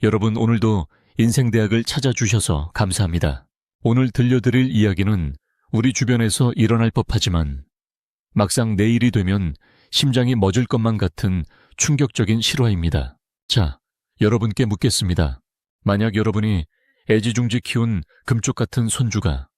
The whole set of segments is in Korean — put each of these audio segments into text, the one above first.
여러분 오늘도 인생대학을 찾아주셔서 감사합니다. 오늘 들려드릴 이야기는 우리 주변에서 일어날 법하지만 막상 내일이 되면 심장이 멎을 것만 같은 충격적인 실화입니다. 자, 여러분께 묻겠습니다. 만약 여러분이 애지중지 키운 금쪽 같은 손주가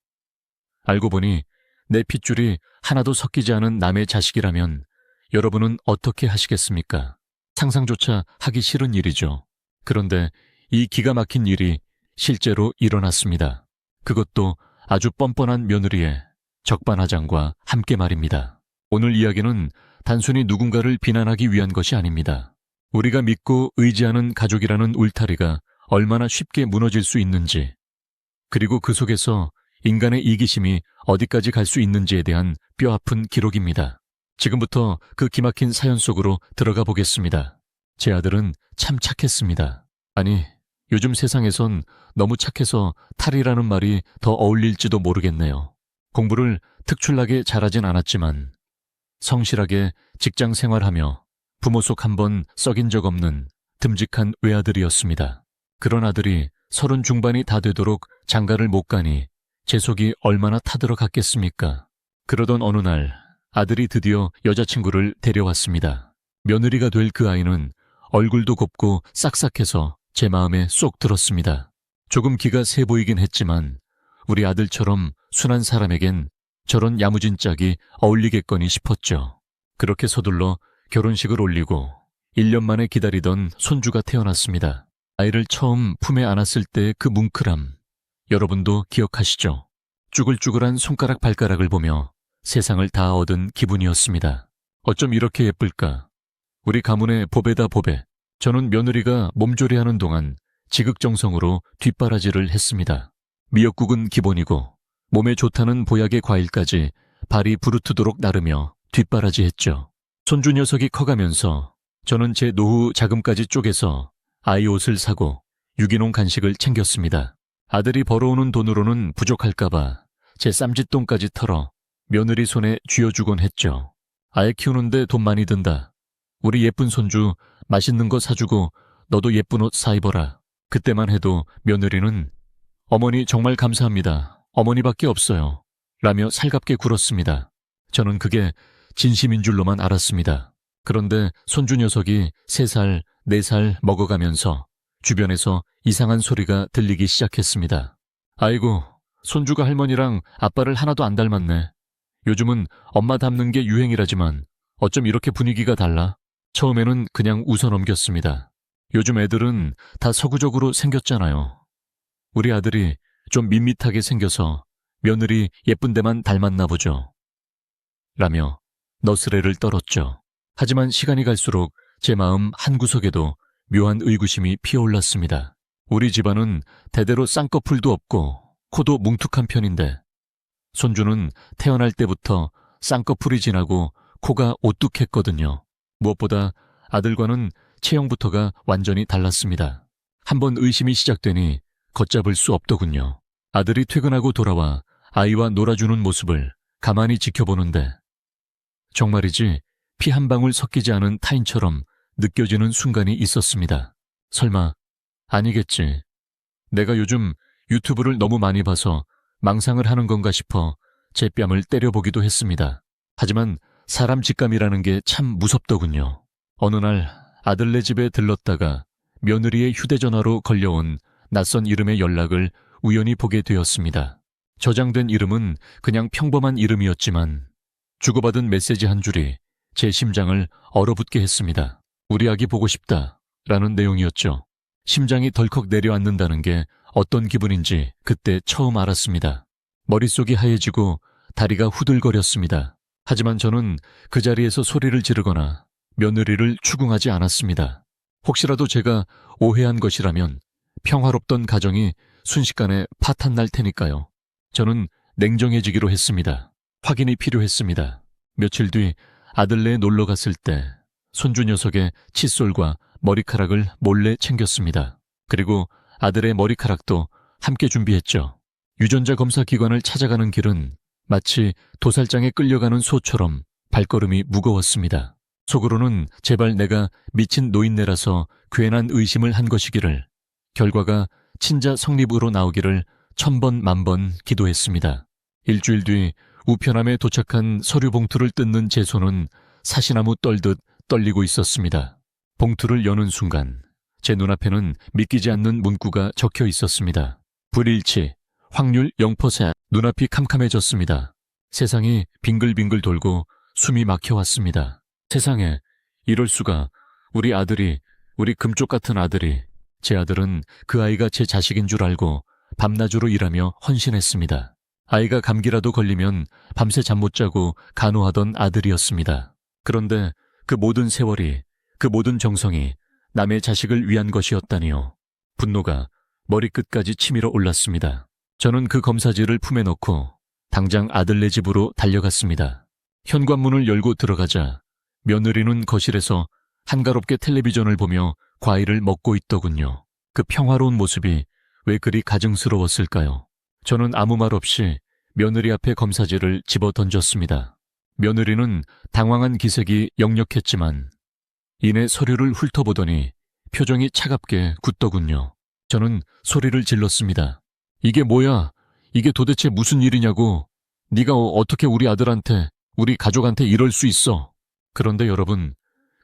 알고 보니 내 핏줄이 하나도 섞이지 않은 남의 자식이라면 여러분은 어떻게 하시겠습니까? 상상조차 하기 싫은 일이죠. 그런데 이 기가 막힌 일이 실제로 일어났습니다. 그것도 아주 뻔뻔한 며느리의 적반하장과 함께 말입니다. 오늘 이야기는 단순히 누군가를 비난하기 위한 것이 아닙니다. 우리가 믿고 의지하는 가족이라는 울타리가 얼마나 쉽게 무너질 수 있는지, 그리고 그 속에서 인간의 이기심이 어디까지 갈 수 있는지에 대한 뼈아픈 기록입니다. 지금부터 그 기막힌 사연 속으로 들어가 보겠습니다. 제 아들은 참 착했습니다. 아니, 요즘 세상에선 너무 착해서 탈이라는 말이 더 어울릴지도 모르겠네요. 공부를 특출나게 잘하진 않았지만 성실하게 직장 생활하며 부모 속 한 번 썩인 적 없는 듬직한 외아들이었습니다. 그런 아들이 30 중반이 다 되도록 장가를 못 가니 제 속이 얼마나 타들어갔겠습니까? 그러던 어느 날 아들이 드디어 여자친구를 데려왔습니다. 며느리가 될 그 아이는 얼굴도 곱고 싹싹해서 제 마음에 쏙 들었습니다. 조금 기가 세 보이긴 했지만 우리 아들처럼 순한 사람에겐 저런 야무진 짝이 어울리겠거니 싶었죠. 그렇게 서둘러 결혼식을 올리고 1년 만에 기다리던 손주가 태어났습니다. 아이를 처음 품에 안았을 때 그 뭉클함, 여러분도 기억하시죠? 쭈글쭈글한 손가락 발가락을 보며 세상을 다 얻은 기분이었습니다. 어쩜 이렇게 예쁠까? 우리 가문의 보배다 보배. 저는 며느리가 몸조리하는 동안 지극정성으로 뒷바라지를 했습니다. 미역국은 기본이고 몸에 좋다는 보약의 과일까지 발이 부르트도록 나르며 뒷바라지했죠. 손주 녀석이 커가면서 저는 제 노후 자금까지 쪼개서 아이 옷을 사고 유기농 간식을 챙겼습니다. 아들이 벌어오는 돈으로는 부족할까봐 제 쌈짓돈까지 털어 며느리 손에 쥐어주곤 했죠. 아이 키우는데 돈 많이 든다. 우리 예쁜 손주 맛있는 거 사주고 너도 예쁜 옷 사 입어라. 그때만 해도 며느리는 어머니 정말 감사합니다. 어머니밖에 없어요. 라며 살갑게 굴었습니다. 저는 그게 진심인 줄로만 알았습니다. 그런데 손주 녀석이 3살, 4살 먹어가면서 주변에서 이상한 소리가 들리기 시작했습니다. 아이고, 손주가 할머니랑 아빠를 하나도 안 닮았네. 요즘은 엄마 닮는 게 유행이라지만 어쩜 이렇게 분위기가 달라? 처음에는 그냥 웃어 넘겼습니다. 요즘 애들은 다 서구적으로 생겼잖아요. 우리 아들이 좀 밋밋하게 생겨서 며느리 예쁜 데만 닮았나 보죠. 라며 너스레를 떨었죠. 하지만 시간이 갈수록 제 마음 한구석에도 묘한 의구심이 피어올랐습니다. 우리 집안은 대대로 쌍꺼풀도 없고 코도 뭉툭한 편인데 손주는 태어날 때부터 쌍꺼풀이 진하고 코가 오뚝했거든요. 무엇보다 아들과는 체형부터가 완전히 달랐습니다. 한번 의심이 시작되니 걷잡을 수 없더군요. 아들이 퇴근하고 돌아와 아이와 놀아주는 모습을 가만히 지켜보는데 정말이지 피 한 방울 섞이지 않은 타인처럼 느껴지는 순간이 있었습니다. 설마 아니겠지. 내가 요즘 유튜브를 너무 많이 봐서 망상을 하는 건가 싶어 제 뺨을 때려보기도 했습니다. 하지만 사람 직감이라는 게 참 무섭더군요. 어느 날 아들네 집에 들렀다가 며느리의 휴대전화로 걸려온 낯선 이름의 연락을 우연히 보게 되었습니다. 저장된 이름은 그냥 평범한 이름이었지만 주고받은 메시지 한 줄이 제 심장을 얼어붙게 했습니다. 우리 아기 보고 싶다 라는 내용이었죠. 심장이 덜컥 내려앉는다는 게 어떤 기분인지 그때 처음 알았습니다. 머릿속이 하얘지고 다리가 후들거렸습니다. 하지만 저는 그 자리에서 소리를 지르거나 며느리를 추궁하지 않았습니다. 혹시라도 제가 오해한 것이라면 평화롭던 가정이 순식간에 파탄 날 테니까요. 저는 냉정해지기로 했습니다. 확인이 필요했습니다. 며칠 뒤 아들네 놀러 갔을 때 손주 녀석의 칫솔과 머리카락을 몰래 챙겼습니다. 그리고 아들의 머리카락도 함께 준비했죠. 유전자 검사 기관을 찾아가는 길은 마치 도살장에 끌려가는 소처럼 발걸음이 무거웠습니다. 속으로는 제발 내가 미친 노인네라서 괜한 의심을 한 것이기를 결과가 친자 성립으로 나오기를 1000번 만번 기도했습니다. 일주일 뒤 우편함에 도착한 서류 봉투를 뜯는 제 손은 사시나무 떨듯 떨리고 있었습니다. 봉투를 여는 순간 제 눈앞에는 믿기지 않는 문구가 적혀 있었습니다. 불일치, 확률 0%. 눈앞이 캄캄해졌습니다. 세상이 빙글빙글 돌고 숨이 막혀왔습니다. 세상에, 이럴 수가. 우리 아들이, 우리 금쪽 같은 아들이. 제 아들은 그 아이가 제 자식인 줄 알고 밤낮으로 일하며 헌신했습니다. 아이가 감기라도 걸리면 밤새 잠 못 자고 간호하던 아들이었습니다. 그런데 그 모든 세월이, 그 모든 정성이 남의 자식을 위한 것이었다니요. 분노가 머리끝까지 치밀어 올랐습니다. 저는 그 검사지를 품에 넣고 당장 아들네 집으로 달려갔습니다. 현관문을 열고 들어가자 며느리는 거실에서 한가롭게 텔레비전을 보며 과일을 먹고 있더군요. 그 평화로운 모습이 왜 그리 가증스러웠을까요? 저는 아무 말 없이 며느리 앞에 검사지를 집어 던졌습니다. 며느리는 당황한 기색이 역력했지만 이내 서류를 훑어보더니 표정이 차갑게 굳더군요. 저는 소리를 질렀습니다. 이게 뭐야? 이게 도대체 무슨 일이냐고. 네가 어떻게 우리 아들한테, 우리 가족한테 이럴 수 있어. 그런데 여러분,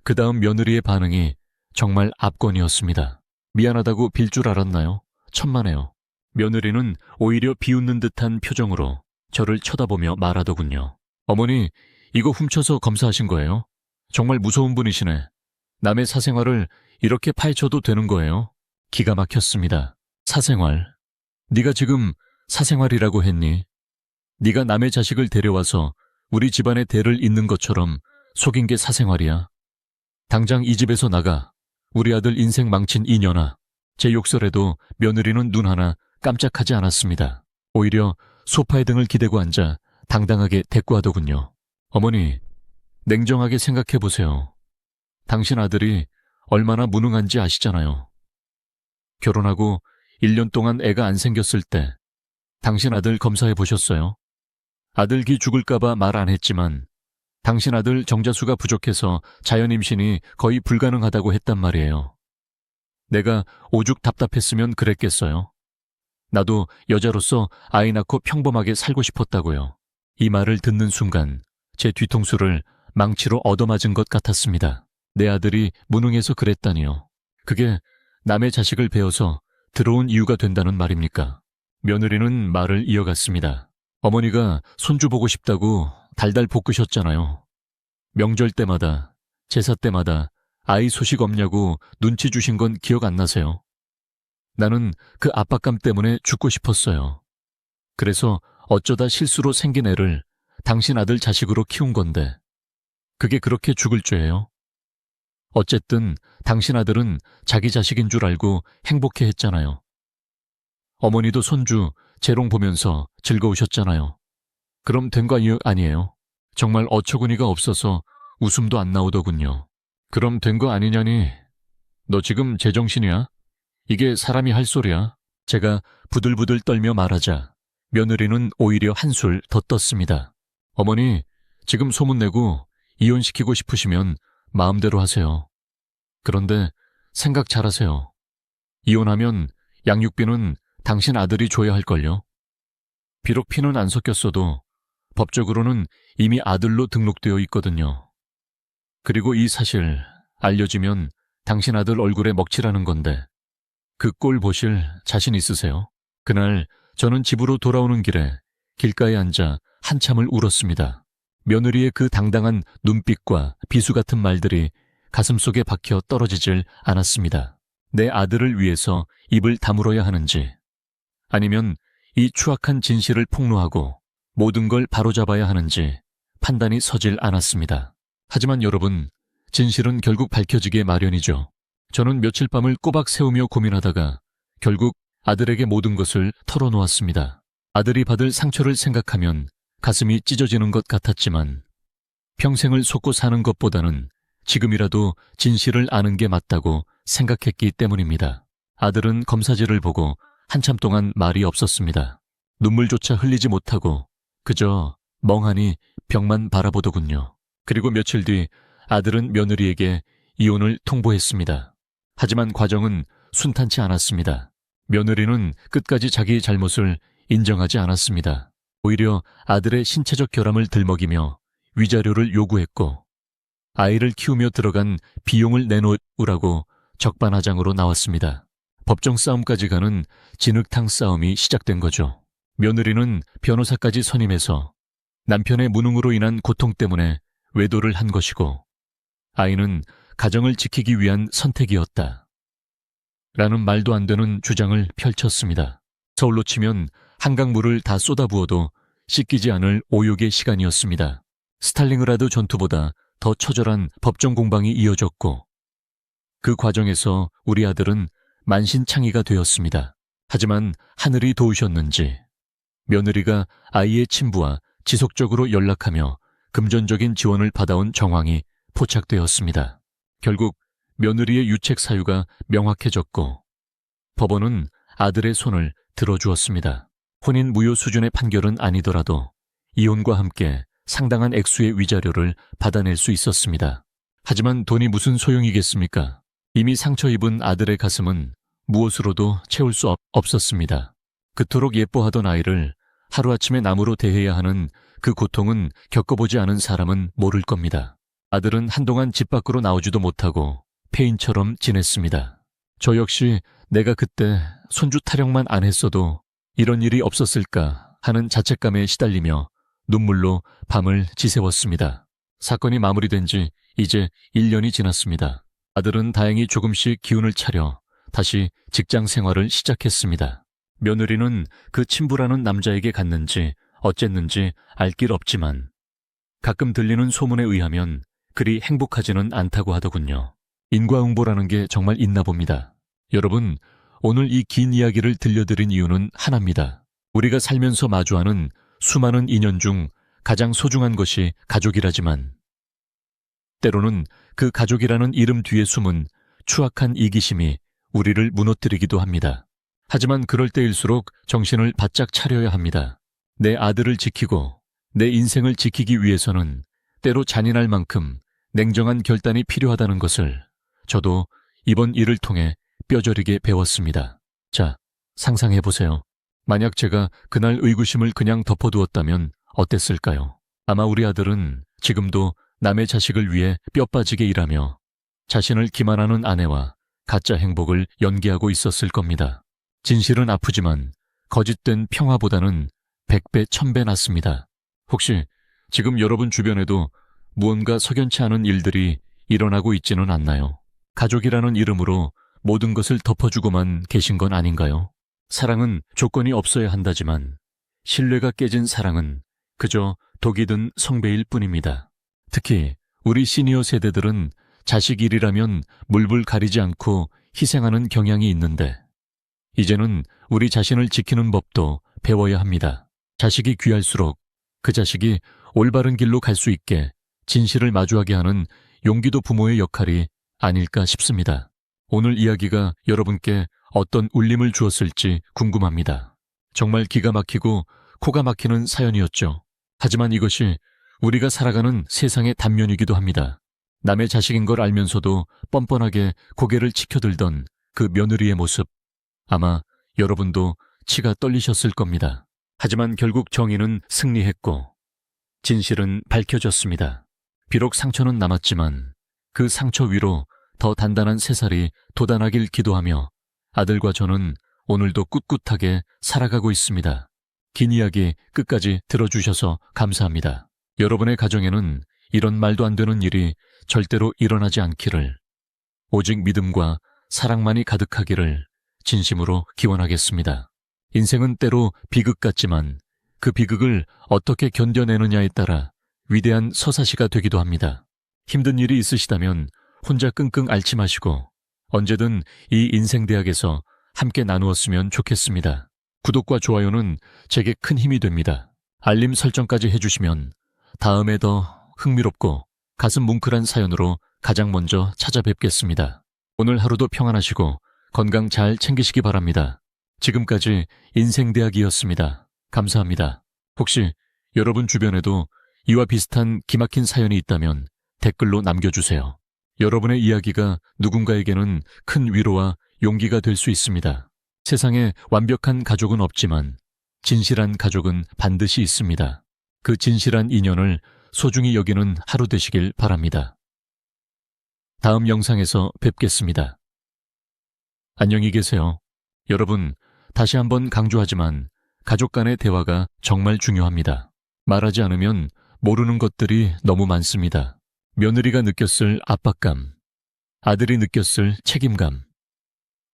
그 다음 며느리의 반응이 정말 압권이었습니다. 미안하다고 빌 줄 알았나요? 천만에요. 며느리는 오히려 비웃는 듯한 표정으로 저를 쳐다보며 말하더군요. 어머니, 이거 훔쳐서 검사하신 거예요? 정말 무서운 분이시네. 남의 사생활을 이렇게 파헤쳐도 되는 거예요? 기가 막혔습니다. 사생활. 네가 지금 사생활이라고 했니? 네가 남의 자식을 데려와서 우리 집안의 대를 잇는 것처럼 속인 게 사생활이야. 당장 이 집에서 나가. 우리 아들 인생 망친 이년아. 제 욕설에도 며느리는 눈 하나 깜짝하지 않았습니다. 오히려 소파에 등을 기대고 앉아 당당하게 대꾸하더군요. 어머니, 냉정하게 생각해보세요. 당신 아들이 얼마나 무능한지 아시잖아요. 결혼하고 1년 동안 애가 안 생겼을 때 당신 아들 검사해 보셨어요? 아들 기 죽을까봐 말 안 했지만 당신 아들 정자수가 부족해서 자연 임신이 거의 불가능하다고 했단 말이에요. 내가 오죽 답답했으면 그랬겠어요? 나도 여자로서 아이 낳고 평범하게 살고 싶었다고요. 이 말을 듣는 순간 제 뒤통수를 망치로 얻어맞은 것 같았습니다. 내 아들이 무능해서 그랬다니요. 그게 남의 자식을 베어서 들어온 이유가 된다는 말입니까? 며느리는 말을 이어갔습니다. 어머니가 손주 보고 싶다고 달달 볶으셨잖아요. 명절 때마다, 제사 때마다 아이 소식 없냐고 눈치 주신 건 기억 안 나세요? 나는 그 압박감 때문에 죽고 싶었어요. 그래서 어쩌다 실수로 생긴 애를 당신 아들 자식으로 키운 건데 그게 그렇게 죽을 죄예요? 어쨌든 당신 아들은 자기 자식인 줄 알고 행복해 했잖아요. 어머니도 손주 재롱 보면서 즐거우셨잖아요. 그럼 된 거 아니에요? 정말 어처구니가 없어서 웃음도 안 나오더군요. 그럼 된 거 아니냐니? 너 지금 제정신이야? 이게 사람이 할 소리야? 제가 부들부들 떨며 말하자 며느리는 오히려 한술 더 떴습니다. 어머니, 지금 소문내고 이혼시키고 싶으시면 마음대로 하세요. 그런데 생각 잘하세요. 이혼하면 양육비는 당신 아들이 줘야 할걸요. 비록 피는 안 섞였어도 법적으로는 이미 아들로 등록되어 있거든요. 그리고 이 사실 알려지면 당신 아들 얼굴에 먹칠하는 건데 그 꼴 보실 자신 있으세요? 그날 저는 집으로 돌아오는 길에 길가에 앉아 한참을 울었습니다. 며느리의 그 당당한 눈빛과 비수 같은 말들이 가슴속에 박혀 떨어지질 않았습니다. 내 아들을 위해서 입을 다물어야 하는지 아니면 이 추악한 진실을 폭로하고 모든 걸 바로잡아야 하는지 판단이 서질 않았습니다. 하지만 여러분, 진실은 결국 밝혀지게 마련이죠. 저는 며칠 밤을 꼬박 새우며 고민하다가 결국 아들에게 모든 것을 털어놓았습니다. 아들이 받을 상처를 생각하면 가슴이 찢어지는 것 같았지만 평생을 속고 사는 것보다는 지금이라도 진실을 아는 게 맞다고 생각했기 때문입니다. 아들은 검사지를 보고 한참 동안 말이 없었습니다. 눈물조차 흘리지 못하고 그저 멍하니 벽만 바라보더군요. 그리고 며칠 뒤 아들은 며느리에게 이혼을 통보했습니다. 하지만 과정은 순탄치 않았습니다. 며느리는 끝까지 자기의 잘못을 인정하지 않았습니다. 오히려 아들의 신체적 결함을 들먹이며 위자료를 요구했고 아이를 키우며 들어간 비용을 내놓으라고 적반하장으로 나왔습니다. 법정 싸움까지 가는 진흙탕 싸움이 시작된 거죠. 며느리는 변호사까지 선임해서 남편의 무능으로 인한 고통 때문에 외도를 한 것이고 아이는 가정을 지키기 위한 선택이었다. 라는 말도 안 되는 주장을 펼쳤습니다. 서울로 치면 한강물을 다 쏟아부어도 씻기지 않을 오욕의 시간이었습니다. 스탈링그라드 전투보다 더 처절한 법정 공방이 이어졌고 그 과정에서 우리 아들은 만신창이가 되었습니다. 하지만 하늘이 도우셨는지 며느리가 아이의 친부와 지속적으로 연락하며 금전적인 지원을 받아온 정황이 포착되었습니다. 결국 며느리의 유책 사유가 명확해졌고 법원은 아들의 손을 들어주었습니다. 혼인 무효 수준의 판결은 아니더라도 이혼과 함께 상당한 액수의 위자료를 받아낼 수 있었습니다. 하지만 돈이 무슨 소용이겠습니까? 이미 상처 입은 아들의 가슴은 무엇으로도 채울 수 없었습니다. 그토록 예뻐하던 아이를 하루아침에 나무로 대해야 하는 그 고통은 겪어보지 않은 사람은 모를 겁니다. 아들은 한동안 집 밖으로 나오지도 못하고 폐인처럼 지냈습니다. 저 역시 내가 그때 손주 타령만 안 했어도 이런 일이 없었을까 하는 자책감에 시달리며 눈물로 밤을 지새웠습니다. 사건이 마무리된 지 이제 1년이 지났습니다. 아들은 다행히 조금씩 기운을 차려 다시 직장 생활을 시작했습니다. 며느리는 그 친부라는 남자에게 갔는지 어쨌는지 알 길 없지만 가끔 들리는 소문에 의하면 그리 행복하지는 않다고 하더군요. 인과응보라는 게 정말 있나 봅니다. 여러분, 오늘 이 긴 이야기를 들려드린 이유는 하나입니다. 우리가 살면서 마주하는 수많은 인연 중 가장 소중한 것이 가족이라지만 때로는 그 가족이라는 이름 뒤에 숨은 추악한 이기심이 우리를 무너뜨리기도 합니다. 하지만 그럴 때일수록 정신을 바짝 차려야 합니다. 내 아들을 지키고 내 인생을 지키기 위해서는 때로 잔인할 만큼 냉정한 결단이 필요하다는 것을 저도 이번 일을 통해 뼈저리게 배웠습니다. 자, 상상해보세요. 만약 제가 그날 의구심을 그냥 덮어두었다면 어땠을까요? 아마 우리 아들은 지금도 남의 자식을 위해 뼈 빠지게 일하며 자신을 기만하는 아내와 가짜 행복을 연기하고 있었을 겁니다. 진실은 아프지만 거짓된 평화보다는 100배, 1000배 낫습니다. 혹시 지금 여러분 주변에도 무언가 석연치 않은 일들이 일어나고 있지는 않나요? 가족이라는 이름으로 모든 것을 덮어주고만 계신 건 아닌가요? 사랑은 조건이 없어야 한다지만 신뢰가 깨진 사랑은 그저 독이 든 성배일 뿐입니다. 특히 우리 시니어 세대들은 자식 일이라면 물불 가리지 않고 희생하는 경향이 있는데 이제는 우리 자신을 지키는 법도 배워야 합니다. 자식이 귀할수록 그 자식이 올바른 길로 갈 수 있게 진실을 마주하게 하는 용기도 부모의 역할이 아닐까 싶습니다. 오늘 이야기가 여러분께 어떤 울림을 주었을지 궁금합니다. 정말 기가 막히고 코가 막히는 사연이었죠. 하지만 이것이 우리가 살아가는 세상의 단면이기도 합니다. 남의 자식인 걸 알면서도 뻔뻔하게 고개를 치켜들던 그 며느리의 모습, 아마 여러분도 치가 떨리셨을 겁니다. 하지만 결국 정의는 승리했고 진실은 밝혀졌습니다. 비록 상처는 남았지만 그 상처 위로 더 단단한 새살이 돋아나길 기도하며 아들과 저는 오늘도 꿋꿋하게 살아가고 있습니다. 긴 이야기 끝까지 들어주셔서 감사합니다. 여러분의 가정에는 이런 말도 안 되는 일이 절대로 일어나지 않기를, 오직 믿음과 사랑만이 가득하기를 진심으로 기원하겠습니다. 인생은 때로 비극 같지만 그 비극을 어떻게 견뎌내느냐에 따라 위대한 서사시가 되기도 합니다. 힘든 일이 있으시다면 혼자 끙끙 앓지 마시고 언제든 이 인생대학에서 함께 나누었으면 좋겠습니다. 구독과 좋아요는 제게 큰 힘이 됩니다. 알림 설정까지 해주시면 다음에 더 흥미롭고 가슴 뭉클한 사연으로 가장 먼저 찾아뵙겠습니다. 오늘 하루도 평안하시고 건강 잘 챙기시기 바랍니다. 지금까지 인생대학이었습니다. 감사합니다. 혹시 여러분 주변에도 이와 비슷한 기막힌 사연이 있다면 댓글로 남겨주세요. 여러분의 이야기가 누군가에게는 큰 위로와 용기가 될 수 있습니다. 세상에 완벽한 가족은 없지만 진실한 가족은 반드시 있습니다. 그 진실한 인연을 소중히 여기는 하루 되시길 바랍니다. 다음 영상에서 뵙겠습니다. 안녕히 계세요. 여러분, 다시 한번 강조하지만 가족 간의 대화가 정말 중요합니다. 말하지 않으면 모르는 것들이 너무 많습니다. 며느리가 느꼈을 압박감, 아들이 느꼈을 책임감,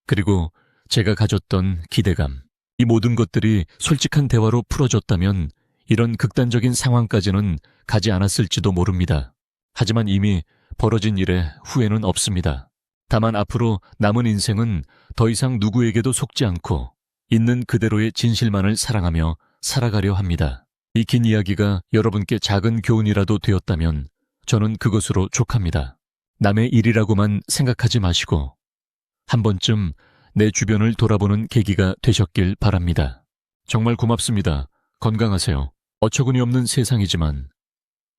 그리고 제가 가졌던 기대감. 이 모든 것들이 솔직한 대화로 풀어졌다면 이런 극단적인 상황까지는 가지 않았을지도 모릅니다. 하지만 이미 벌어진 일에 후회는 없습니다. 다만 앞으로 남은 인생은 더 이상 누구에게도 속지 않고 있는 그대로의 진실만을 사랑하며 살아가려 합니다. 이 긴 이야기가 여러분께 작은 교훈이라도 되었다면 저는 그것으로 족합니다. 남의 일이라고만 생각하지 마시고 한 번쯤 내 주변을 돌아보는 계기가 되셨길 바랍니다. 정말 고맙습니다. 건강하세요. 어처구니 없는 세상이지만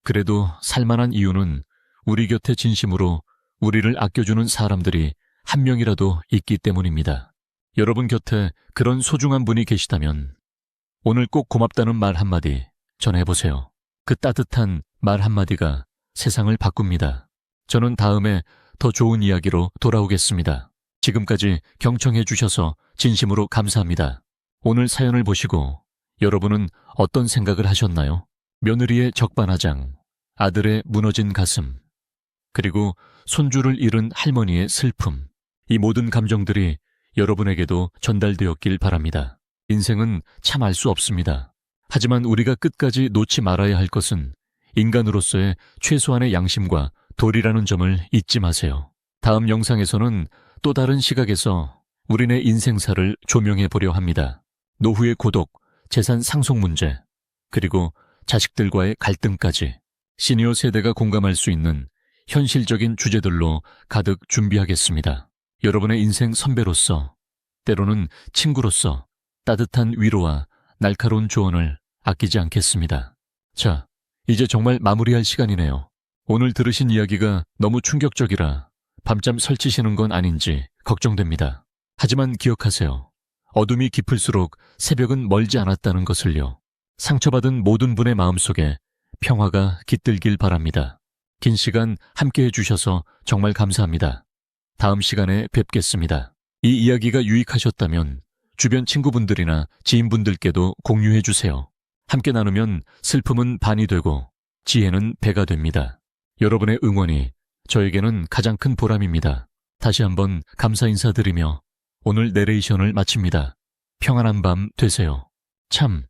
그래도 살만한 이유는 우리 곁에 진심으로 우리를 아껴주는 사람들이 한 명이라도 있기 때문입니다. 여러분 곁에 그런 소중한 분이 계시다면 오늘 꼭 고맙다는 말 한마디 전해보세요. 그 따뜻한 말 한마디가 세상을 바꿉니다. 저는 다음에 더 좋은 이야기로 돌아오겠습니다. 지금까지 경청해 주셔서 진심으로 감사합니다. 오늘 사연을 보시고 여러분은 어떤 생각을 하셨나요? 며느리의 적반하장, 아들의 무너진 가슴, 그리고 손주를 잃은 할머니의 슬픔. 이 모든 감정들이 여러분에게도 전달되었길 바랍니다. 인생은 참 알 수 없습니다. 하지만 우리가 끝까지 놓지 말아야 할 것은 인간으로서의 최소한의 양심과 도리라는 점을 잊지 마세요. 다음 영상에서는 또 다른 시각에서 우리네 인생사를 조명해 보려 합니다. 노후의 고독, 재산 상속 문제, 그리고 자식들과의 갈등까지 시니어 세대가 공감할 수 있는 현실적인 주제들로 가득 준비하겠습니다. 여러분의 인생 선배로서, 때로는 친구로서 따뜻한 위로와 날카로운 조언을 아끼지 않겠습니다. 자, 이제 정말 마무리할 시간이네요. 오늘 들으신 이야기가 너무 충격적이라 밤잠 설치시는 건 아닌지 걱정됩니다. 하지만 기억하세요. 어둠이 깊을수록 새벽은 멀지 않았다는 것을요. 상처받은 모든 분의 마음속에 평화가 깃들길 바랍니다. 긴 시간 함께해 주셔서 정말 감사합니다. 다음 시간에 뵙겠습니다. 이 이야기가 유익하셨다면 주변 친구분들이나 지인분들께도 공유해 주세요. 함께 나누면 슬픔은 반이 되고 지혜는 배가 됩니다. 여러분의 응원이 저에게는 가장 큰 보람입니다. 다시 한번 감사 인사드리며 오늘 내레이션을 마칩니다. 평안한 밤 되세요. 참,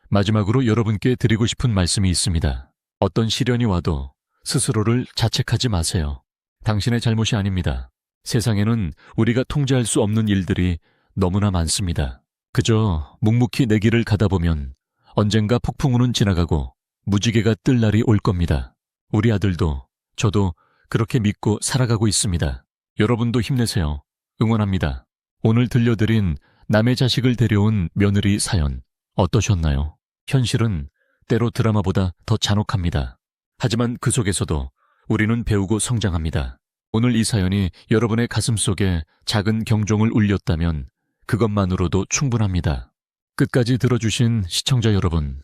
마지막으로 여러분께 드리고 싶은 말씀이 있습니다. 어떤 시련이 와도 스스로를 자책하지 마세요. 당신의 잘못이 아닙니다. 세상에는 우리가 통제할 수 없는 일들이 너무나 많습니다. 그저 묵묵히 내 길을 가다 보면 언젠가 폭풍우는 지나가고 무지개가 뜰 날이 올 겁니다. 우리 아들도 저도 그렇게 믿고 살아가고 있습니다. 여러분도 힘내세요. 응원합니다. 오늘 들려드린 남의 자식을 데려온 며느리 사연 어떠셨나요? 현실은 때로 드라마보다 더 잔혹합니다. 하지만 그 속에서도 우리는 배우고 성장합니다. 오늘 이 사연이 여러분의 가슴 속에 작은 경종을 울렸다면 그것만으로도 충분합니다. 끝까지 들어주신 시청자 여러분,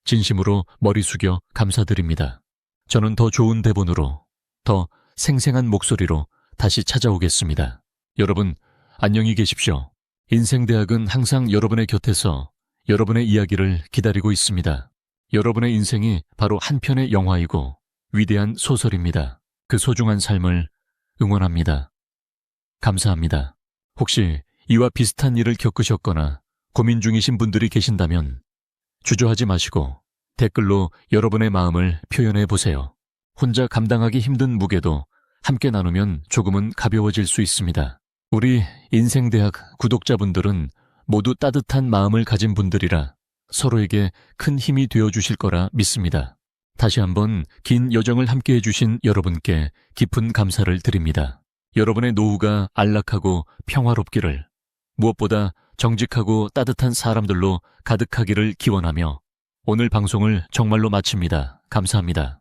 진심으로 머리 숙여 감사드립니다. 저는 더 좋은 대본으로, 더 생생한 목소리로 다시 찾아오겠습니다. 여러분, 안녕히 계십시오. 인생대학은 항상 여러분의 곁에서 여러분의 이야기를 기다리고 있습니다. 여러분의 인생이 바로 한 편의 영화이고 위대한 소설입니다. 그 소중한 삶을 응원합니다. 감사합니다. 혹시 이와 비슷한 일을 겪으셨거나 고민 중이신 분들이 계신다면 주저하지 마시고 댓글로 여러분의 마음을 표현해 보세요. 혼자 감당하기 힘든 무게도 함께 나누면 조금은 가벼워질 수 있습니다. 우리 인생대학 구독자분들은 모두 따뜻한 마음을 가진 분들이라 서로에게 큰 힘이 되어주실 거라 믿습니다. 다시 한번 긴 여정을 함께 해주신 여러분께 깊은 감사를 드립니다. 여러분의 노후가 안락하고 평화롭기를, 무엇보다 정직하고 따뜻한 사람들로 가득하기를 기원하며 오늘 방송을 정말로 마칩니다. 감사합니다.